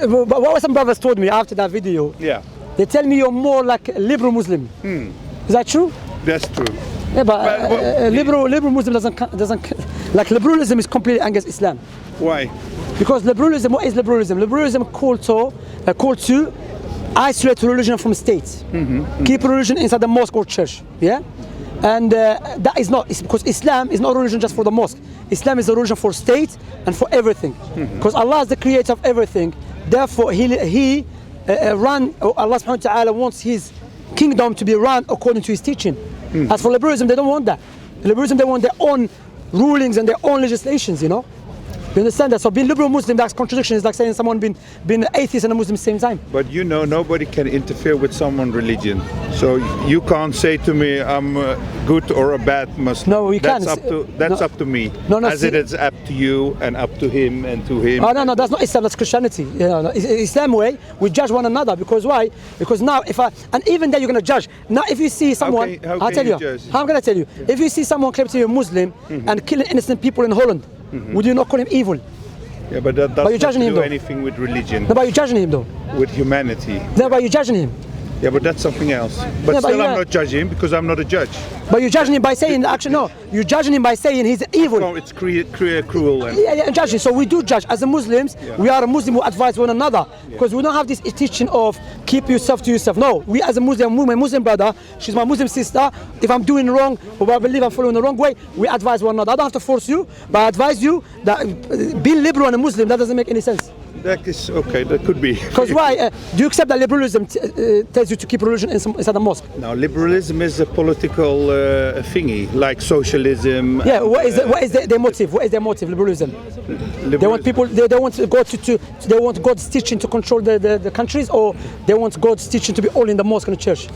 but what some brothers told me after that video, Yeah, they tell me you're more like a liberal Muslim. Is that true? that's true. Yeah, but liberal Muslim doesn't like liberalism is completely against Islam. Why? Because liberalism, what is liberalism? Liberalism called to isolate religion from state, keep religion inside the mosque or church. Yeah, and that is not, because Islam is not a religion just for the mosque. Islam is a religion for state and for everything. Because Allah is the creator of everything. Therefore, He Allah subhanahu wa ta'ala wants His kingdom to be run according to His teaching. As for liberalism, they don't want that. Liberalism, they want their own rulings and their own legislations, you know. You understand that? So being liberal Muslim, that's contradiction. It's like saying someone being atheist and a Muslim at the same time. But you know, nobody can interfere with someone's religion. So you can't say to me, I'm a good or a bad Muslim. No, we can't. That's up to me. As it is up to you and up to him and to him. Oh, no, that's not Islam, that's Christianity. You know, Islam way, we judge one another. Because why? Because now, and even then you're going to judge. Now, if you see someone, I'll tell you. How I'm going to tell you. If you see someone claim to be a Muslim and killing innocent people in Holland, would you not call him evil? Yeah, but that doesn't do anything with religion. No, but you're judging him though. With humanity. No, but you're judging him. Yeah, but that's something else. But still, I'm not judging him because I'm not a judge. But you're judging him by saying, actually, no, you're judging him by saying he's evil. No, it's cruel. Yeah, judging. So we do judge. As a Muslims, we are a Muslim who advise one another. Because we don't have this teaching of keep yourself to yourself. No, we as a Muslim, my Muslim brother, she's my Muslim sister. If I'm doing wrong, or I believe I'm following the wrong way, we advise one another. I don't have to force you, but I advise you that being liberal and a Muslim, that doesn't make any sense. That is okay, that could be. Because why? Do you accept that liberalism tells you to keep religion inside the mosque? No, liberalism is a political thingy, like socialism. Yeah, what is their motive? What is their motive, liberalism? They want people, they want God they want God's teaching to control the countries, or they want God's teaching to be all in the mosque and the church?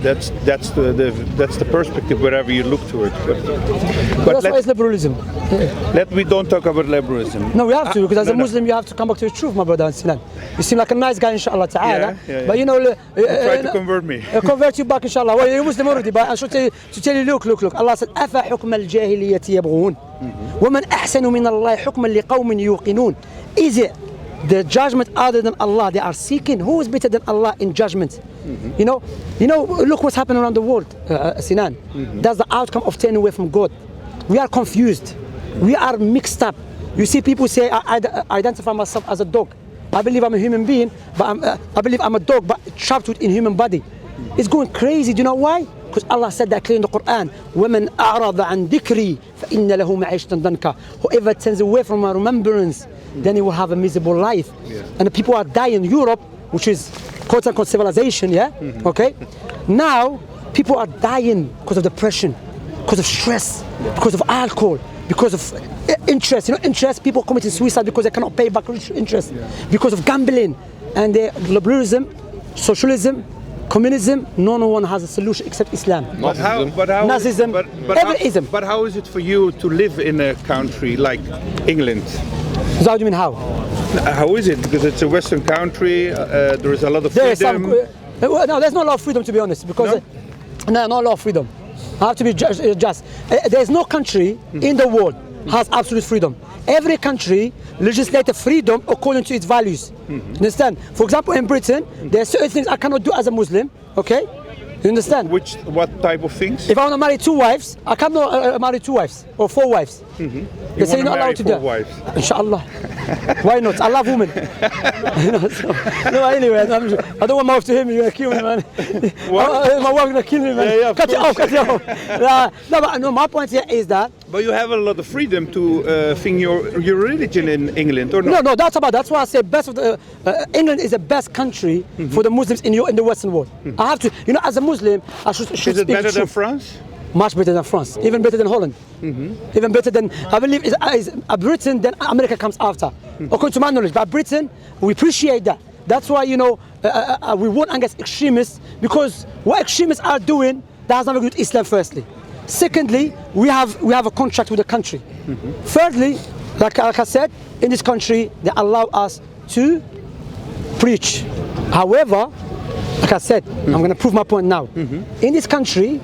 That's the perspective wherever you look to it. But that's why it's liberalism. We don't talk about liberalism. No, we have to, because as a Muslim you have to come back to the truth, my brother Sinan. You seem like a nice guy, inshallah ta'ala. Yeah. But you know, try to convert me. Convert you back, inshallah. Well, you're Muslim already, but I should tell you, look. Allah said, أَفَحُكْمَ الْجَاهِلِيَّةِ يَبْغُونَ وَمَنْ أَحْسَنُ مِنَ اللَّهِ حُكْمًا لِقَوْمٍ يُوقِنُونَ. Is it the judgment other than Allah they are seeking? Who is better than Allah in judgment? You know, look what's happening around the world, Sinan. That's the outcome of turning away from God. We are confused. We are mixed up. You see people say, I identify myself as a dog. I believe I'm a human being, but I believe I'm a dog, but trapped within human body. It's going crazy. Do you know why? Because Allah said that clearly in the Quran. وَمَنْ أَعْرَضَ عَنْ ذِكْرِي فَإِنَّ لَهُ مَعِيشَةً ضَنْكَ. Whoever turns away from my remembrance, then he will have a miserable life. And the people are dying in Europe, which is quote unquote civilization, okay? Now, people are dying because of depression, because of stress, because of alcohol, because of interest. Interest, people committing suicide because they cannot pay back interest, because of gambling. And liberalism, socialism, communism, no one has a solution except Islam. But Nazism, everyism. But how is it for you to live in a country like England? So how do you mean how? How is it? Because it's a Western country, there is a lot of freedom. No, there's not a lot of freedom, to be honest, because not a lot of freedom. I have to be just. There's no country in the world has absolute freedom. Every country legislates freedom according to its values. You understand? For example, in Britain, there are certain things I cannot do as a Muslim, okay? You understand? What type of things? If I want to marry 2 wives, I cannot marry 2 wives or 4 wives. They say you're not allowed to do that. 4 wives? Inshallah. Why not? I love women. No, anyway, I don't want my wife to hear me. You're going to kill me, man. My wife's going to kill me, man. Yeah, cut it off. No, my point here is that. But you have a lot of freedom to think your religion in England, or not? No, that's why I say best of the England is the best country for the Muslims in the Western world. I have to, as a Muslim, I should speak the truth. Is it better than France? Much better than France, even better than Holland, even better than, I believe, is Britain, then America comes after, according to my knowledge. But Britain, we appreciate that. That's why, we warn against extremists, because what extremists are doing, that has nothing to do with Islam, firstly. Secondly, we have a contract with the country. Thirdly, like I said, in this country, they allow us to preach. However, like I said, I'm going to prove my point now. In this country,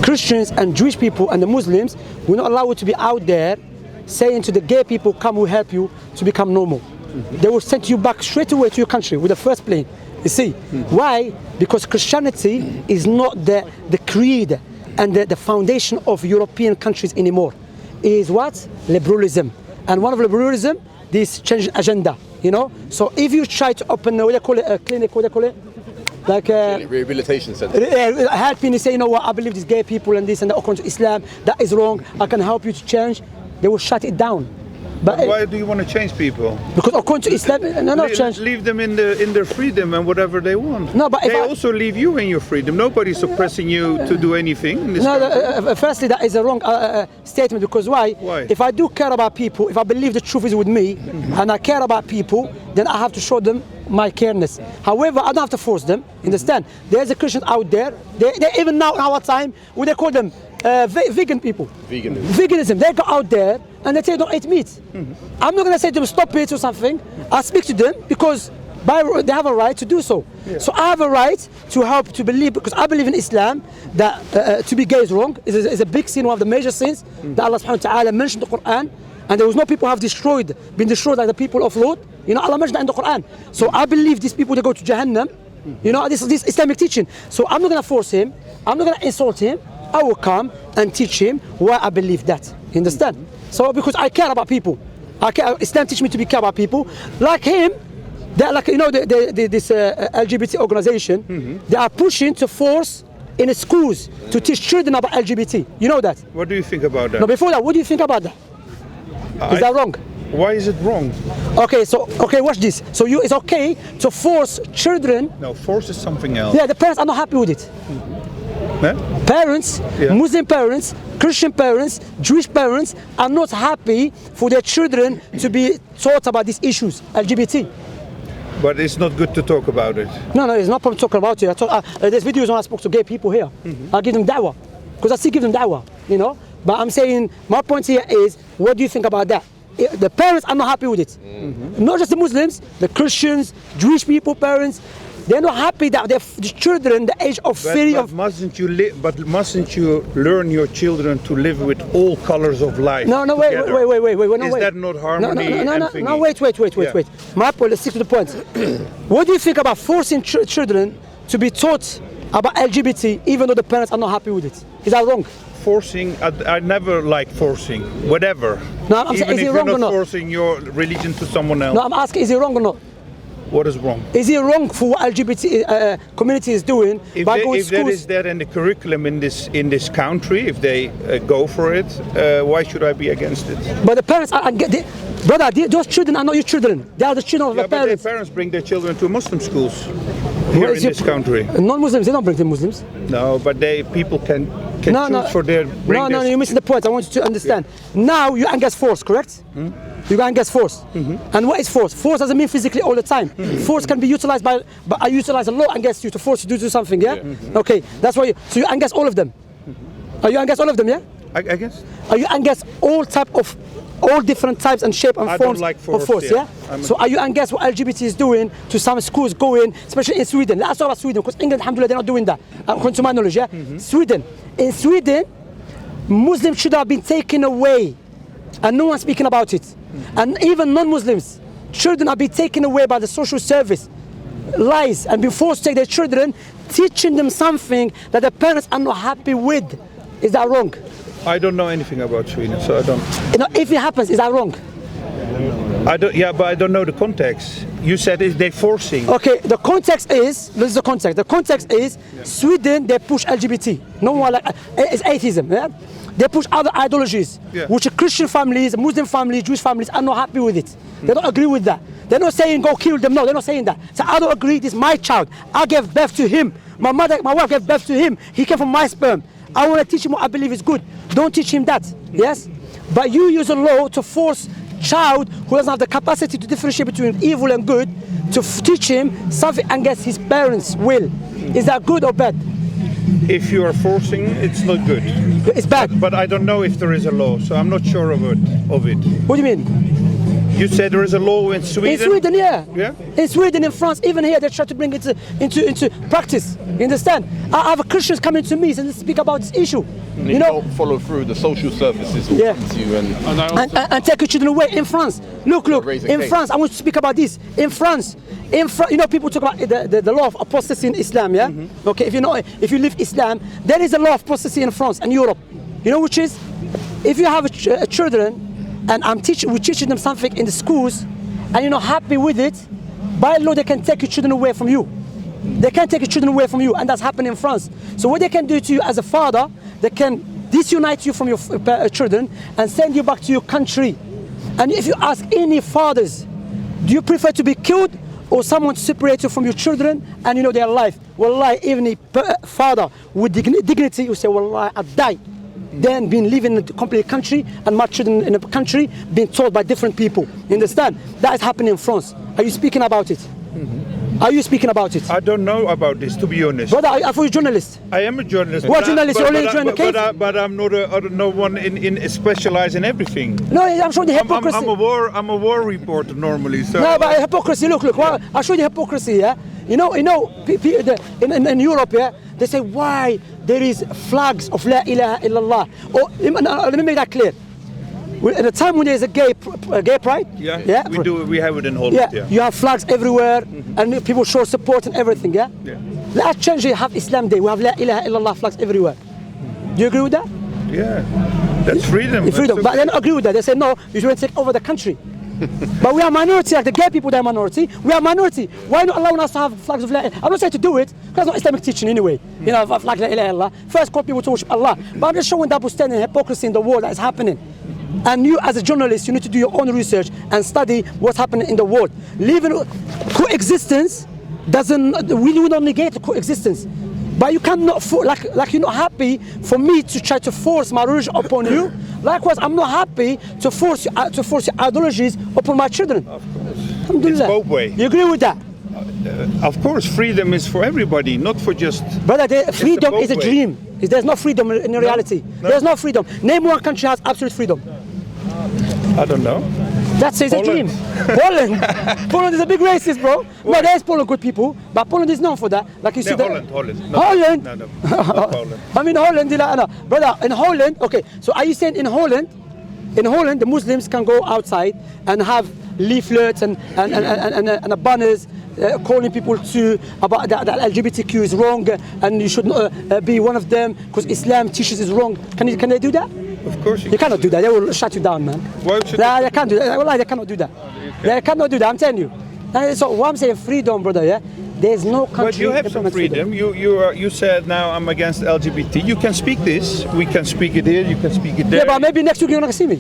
Christians and Jewish people and the Muslims will not allow you to be out there saying to the gay people, come, we'll help you to become normal. they will send you back straight away to your country with the first plane. You see, why? Because Christianity is not the creed and the foundation of European countries anymore. It is what? Liberalism. And one of liberalism, this change agenda, you know? So if you try to open, what do you call it, a clinic, what do you call it? Like rehabilitation center. Helping you say, you know what, I believe these gay people and this and that according to Islam, that is wrong, I can help you to change. They will shut it down. But why do you want to change people? because according to Islam, no, change. Leave them in their freedom and whatever they want. No, but they also leave you in your freedom. Nobody's suppressing you to do anything in this country. Firstly, that is a wrong statement, because why? If I do care about people, if I believe the truth is with me, and I care about people, then I have to show them my careness. However, I don't have to force them. Understand? There's a Christians out there. They even now in our time, what they call them, vegan people. Veganism. They go out there and they say don't eat meat. I'm not going to say to them stop it or something. I speak to them because they have a right to do so. So I have a right to help to believe, because I believe in Islam that to be gay is wrong. Is a big sin, one of the major sins that Allah subhanahu wa ta'ala mentioned in the Quran. And there was no people who have been destroyed like the people of Lot. You know, Allah mentioned that in the Quran. So I believe these people, they go to Jahannam. You know, this is Islamic teaching. So I'm not going to force him. I'm not going to insult him. I will come and teach him why I believe that. You understand? So because I care about people. Islam teach me to care about people. Like him, they're like, you know, this LGBT organization, they are pushing to force in the schools to teach children about LGBT. You know that? What do you think about that? No, before that, what do you think about that? Is that wrong? Why is it wrong? Okay, watch this. So it's okay to force children. No, force is something else. Yeah, the parents are not happy with it. Parents, Muslim parents, Christian parents, Jewish parents are not happy for their children to be taught about these issues, LGBT. But it's not good to talk about it. No, it's not problem to talk about it. There's videos when I spoke to gay people here. I give them da'wah, because I still give them da'wah, you know. But I'm saying, my point here is, what do you think about that? The parents are not happy with it. Not just the Muslims, the Christians, Jewish people, parents, they're not happy that the children, the age of 30 of... Mustn't you learn your children to live with all colors of life? No, wait. Is that not harmony? No, wait. My point, let's stick to the point. What do you think about forcing children to be taught about LGBT, even though the parents are not happy with it? Is that wrong? Forcing, I never like forcing, whatever. No, I'm saying, is it wrong or not? Forcing your religion to someone else. No, I'm asking, is it wrong or not? What is wrong? Is it wrong for what LGBT community is doing by going to schools? If that is there in the curriculum in this country, if they go for it, why should I be against it? But the parents are, brother, those children are not your children. They are the children of the parents. But their parents bring their children to Muslim schools here in this country. Non-Muslims, they don't bring the Muslims. No, but people can choose for their... No, you're missing the point. I want you to understand. Now you're against force, correct? You're against force. And what is force? Force doesn't mean physically all the time. Force can be utilized but I utilize a law against you to force you to do something, yeah? Okay, that's why so you're against all of them. Are you against all of them, yeah? I guess. Are you against all different types and shape and forms of force, yeah? So are you against what LGBT is doing to some schools going, especially in Sweden? Let's talk about Sweden, because England, alhamdulillah, they're not doing that, according to my knowledge, yeah? Sweden. In Sweden, Muslims should have been taken away, and no one's speaking about it. And even non-Muslims, children are being taken away by the social service, lies, and being forced to take their children, teaching them something that the parents are not happy with. Is that wrong? I don't know anything about Sweden, so I don't. You know, if it happens, is that wrong? I don't. Yeah, but I don't know the context. You said they're forcing. Okay, the context is, this is the context. The context is Sweden, they push LGBT. No one like, it's atheism, yeah? They push other ideologies, which Christian families, Muslim families, Jewish families are not happy with it. They don't agree with that. They're not saying go kill them. No, they're not saying that. So I don't agree. This is my child. I gave birth to him. My wife gave birth to him. He came from my sperm. I want to teach him what I believe is good. Don't teach him that. Yes, but you use a law to force child who doesn't have the capacity to differentiate between evil and good to teach him something against his parents' will. Is that good or bad? If you are forcing, it's not good. It's bad. But I don't know if there is a law, so I'm not sure of it. What do you mean? You said there is a law in Sweden? In Sweden, yeah. Yeah? In Sweden, in France, even here, they try to bring it into practice. You understand? I have Christians coming to me and speak about this issue. And you don't follow through the social services will Yeah. come to you And take your children away in France. Look, Raise a in case. France, I want to speak about this. In France, you know, people talk about the law of apostasy in Islam, yeah? Okay, if you live Islam, there is a law of apostasy in France and Europe. You know which is? If you have children, and we're teaching them something in the schools, and you're not happy with it, by law they can take your children away from you. They can take your children away from you, and that's happened in France. So what they can do to you as a father, they can disunite you from your children and send you back to your country. And if you ask any fathers, do you prefer to be killed or someone to separate you from your children and you know their life? Wallahi, even a father with dignity, you say, Wallahi, I'd die. Then being living in a complete country and my children in a country being told by different people. You understand? That is happening in France. Are you speaking about it? Are you speaking about it? I don't know about this, to be honest. Brother, I thought you're a journalist. I am a journalist. What journalist? You're only trying to case? But I'm not no one in specialized in everything. No, I'm showing the hypocrisy. I'm a war reporter normally. So No, but hypocrisy. Look. Well, I'll show you the hypocrisy. Yeah, you know, in Europe, yeah, they say why there is flags of La ilaha illallah. Or let me make that clear. At the time when there is a gay pride, yeah, we have it in Holland. Yeah, you have flags everywhere, and people show support and everything. Yeah. Let's change it. Have Islam Day. We have La ilaha illallah flags everywhere. Do you agree with that? Yeah, that's freedom. Freedom, but they don't agree with that. They say no, you shouldn't take over the country. But we are minority, like the gay people, they're minority. We are minority. Why not allowing us to have flags of La ilaha? I'm not saying to do it, because it's not Islamic teaching anyway. You know, flag La ilaha illallah. First, call people to worship Allah. But I'm just showing double standing hypocrisy in the world that is happening. And you, as a journalist, you need to do your own research and study what's happening in the world. Living coexistence we don't negate coexistence. But you cannot, like you're not happy for me to try to force my religion upon you. Likewise, I'm not happy to force your ideologies upon my children. Of course. Alhamdulillah. It's both ways. You agree with that? Of course, freedom is for everybody, not for just... Brother, freedom is a both way. dream. There's no freedom in reality. No. There's no freedom. Name one country has absolute freedom. I don't know. That says a dream. Poland. Poland is a big racist, bro. No, there's Poland good people, but Poland is known for that. Like you see, Holland. No, Holland. No, not Poland. I mean Holland, brother. In Holland, okay. So are you saying in Holland, the Muslims can go outside and have leaflets and banners calling people to about that LGBTQ is wrong and you should be one of them because Islam teaches is wrong. Can they do that? Of course You cannot do that. They will shut you down, man. Why should They can't do that. Wallahi, they cannot do that. They cannot do that. I'm telling you. So what I'm saying, freedom, brother. Yeah, there's no country. But you have some freedom. You said now I'm against LGBT. You can speak this. We can speak it here. You can speak it there. Yeah, but maybe next week you're not gonna see me.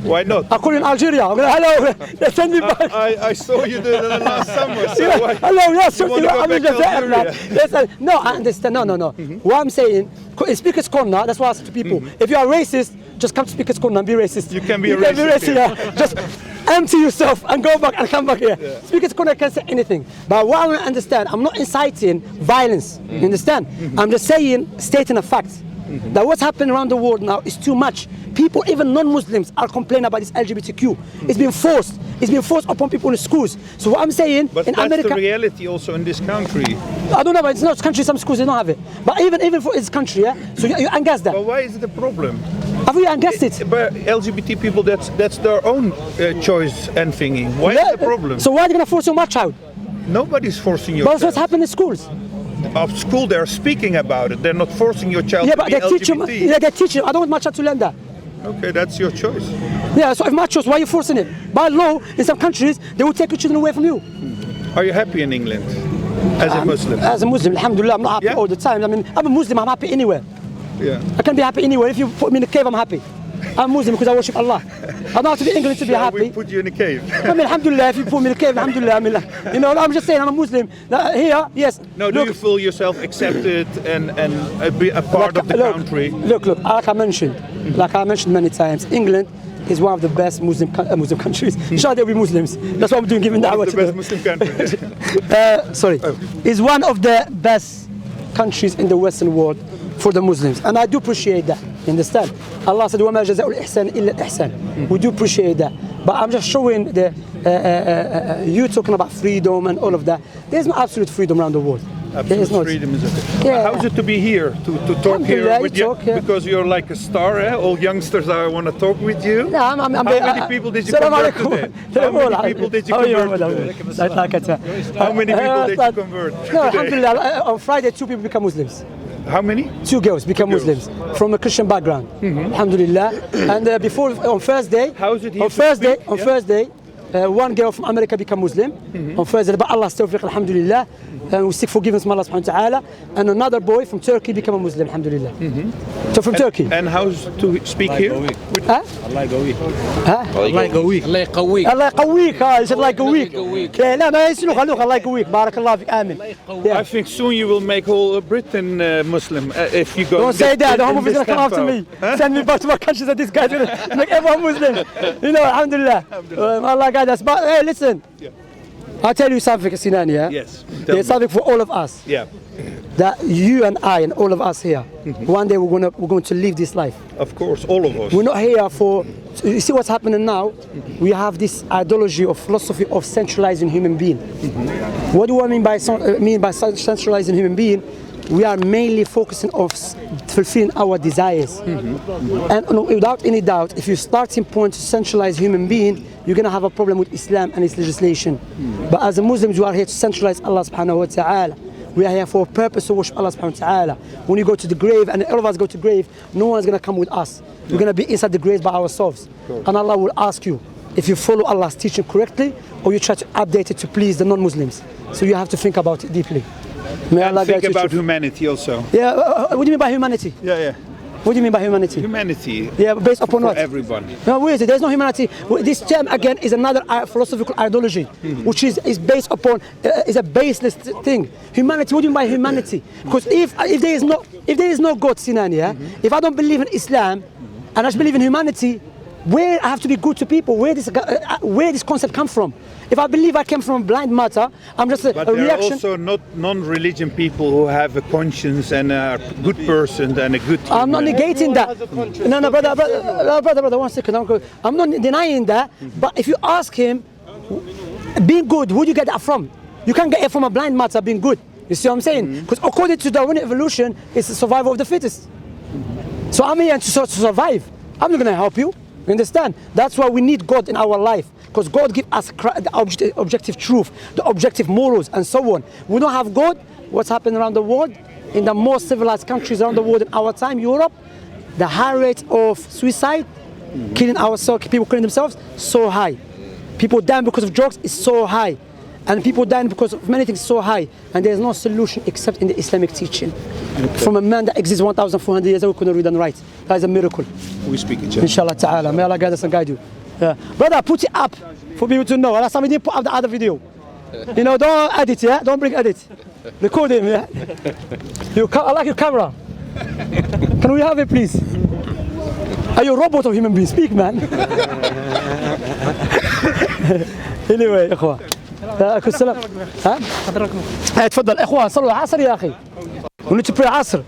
Why not? I call you in Algeria. I'm gonna hello. They send me back. I saw you do that last summer. So why? Hello, yes, You wanna go back to Algeria? Yes, no, I understand. No. What I'm saying, in Speaker's Corner, that's what I say to people. If you are racist, just come to Speaker's Corner and be racist. You can be a racist, yeah. Just empty yourself and go back and come back here. Yeah. Speaker's Corner can say anything. But what I want to understand, I'm not inciting violence. You understand? I'm just saying, stating a fact. That what's happening around the world now is too much. People, even non-Muslims, are complaining about this LGBTQ. It's been forced. It's been forced upon people in schools. So what I'm saying, But in that's America, the reality also in this country. I don't know, but it's not country. Some schools they don't have it. But even for its country, yeah. So you ungas that. But why is it a problem? Have you ungassed it? But LGBT people, that's their own choice and thinking. Why is it a problem? So why are they gonna force on my child? Nobody's forcing your But that's what's child. happening in schools. Of school, they're speaking about it. They're not forcing your child Yeah, to but be they teach him. LGBT. Yeah, they teach him. I don't want my child to learn that. Okay, that's your choice. Yeah, so if my choice, why are you forcing it? By law, in some countries, they will take your children away from you. Are you happy in England as a Muslim? As a Muslim, alhamdulillah, I'm not happy Yeah. all the time. I mean, I'm a Muslim, I'm happy anywhere. Yeah. I can be happy anywhere. If you put me in a cave, I'm happy. I'm Muslim because I worship Allah. I don't have to be English to be Shall we happy. put you in a cave? I mean, alhamdulillah, if you put me in a cave, alhamdulillah, I mean, like, you know, I'm just saying I'm a Muslim. Here, yes. No, do you feel yourself accepted and be a part of the country? Look, like I mentioned many times, England is one of the best Muslim countries. Inshallah, they'll be Muslims. That's what I'm doing, giving One da'wah of to the them. best Muslim countries. Sorry, is one of the best countries in the Western world for the Muslims, and I do appreciate that. You understand? Allah said, وَمَا جَزَاءُ الْإِحْسَانِ إِلَّا الْإِحْسَانِ. We do appreciate that. But I'm just showing the you talking about freedom and all of that. There's no absolute freedom around the world. Absolute freedom is okay. Yeah. How's it to be here, to talk here Alhamdulillah, with you you? talk, yeah. Because you're like a star, eh? All youngsters want to talk with you. No, I'm How many people did you convert today? How many people did you convert today? How many people did you convert No, today? alhamdulillah, on Friday 2 people become Muslims. How many? 2 girls become Girls. Muslims from a Christian background. Alhamdulillah. And before on Thursday, How is it here on to Thursday, speak? on Yeah. Thursday, 1 girl from America become Muslim. On Thursday, but Allah's tawfiq, alhamdulillah. And we seek forgiveness from Allah subhanahu wa ta'ala. And another boy from Turkey become a Muslim, alhamdulillah. So from Turkey. And how's to speak here? ها؟ الله يقويك ها؟ الله يقويك الله يقويك الله يقويك ها يسعد الله يقويك لا ما يسلوك خلوك الله يقويك بارك الله فيك امين I think soon you will make whole Britain Muslim if you go. Don't say that, the in homophobes this gonna come after tempo. me. Huh? Send me back to my country that this guy did make everyone Muslim. You know, alhamdulillah. Allah guide us. But hey, listen. I'll tell you something, Sinani, yeah? Yes. tell There's me. something for all of us. Yeah, That you and I and all of us here, one day we're going to live this life. of course, all of us. We're not here for. You see what's happening now? We have this ideology or philosophy of centralizing human being. What do I mean by centralizing human being? We are mainly focusing on fulfilling our desires. And without any doubt, if your starting point to centralize human being, you're going to have a problem with Islam and its legislation. But as a Muslims, we are here to centralize Allah subhanahu wa ta'ala. We are here for a purpose to worship Allah subhanahu wa ta'ala. When you go to the grave, and all of us go to the grave, no one is going to come with us. We're going to be inside the grave by ourselves. And Allah will ask you if you follow Allah's teaching correctly or you try to update it to please the non-Muslims. So you have to think about it deeply. May Allah And think guide you about to- humanity also. Yeah, what do you mean by humanity? Yeah. What do you mean by humanity? Humanity Yeah, based upon for what? everyone. No, where is it? There's no humanity. This term again is another philosophical ideology, which is based upon is a baseless thing. Humanity. What do you mean by humanity? Because if there is no God, Sinan, yeah? If I don't believe in Islam, and I just believe in humanity, where I have to be good to people? Where this concept come from? If I believe I came from a blind matter, I'm just But a there are reaction. also not non-religion people who have a conscience and a good person and a good. I'm not human. negating that. No, brother, 1 second. I'm not denying that. But if you ask him, being good, where do you get that from? You can't get it from a blind matter being good. You see what I'm saying? Because according to Darwinian evolution, it's the survival of the fittest. So I'm here to survive. I'm not going to help you. You understand? That's why we need God in our life. Because God gives us the objective truth, the objective morals, and so on. We don't have God. What's happening around the world? In the most civilized countries around the world in our time, Europe, the high rate of suicide, killing ourselves, people killing themselves, so high. People dying because of drugs is so high. And people dying because of many things so high. And there's no solution except in the Islamic teaching. From a man that exists 1,400 years ago who couldn't read and write. That is a miracle. We speak each other. Inshallah ta'ala. May Allah guide us and guide you. Yeah. Brother, put it up for people to know. Last time we didn't put up the other video. You know, don't edit, yeah? Don't bring edit. Record him, yeah? I like your camera. Can we have it, please? Are you a robot or human being? Speak, man. Anyway, يا اخوان. عليكم السلام. ها؟ تفضل اخوان صلوا العصر يا اخي. We need to pray عصر.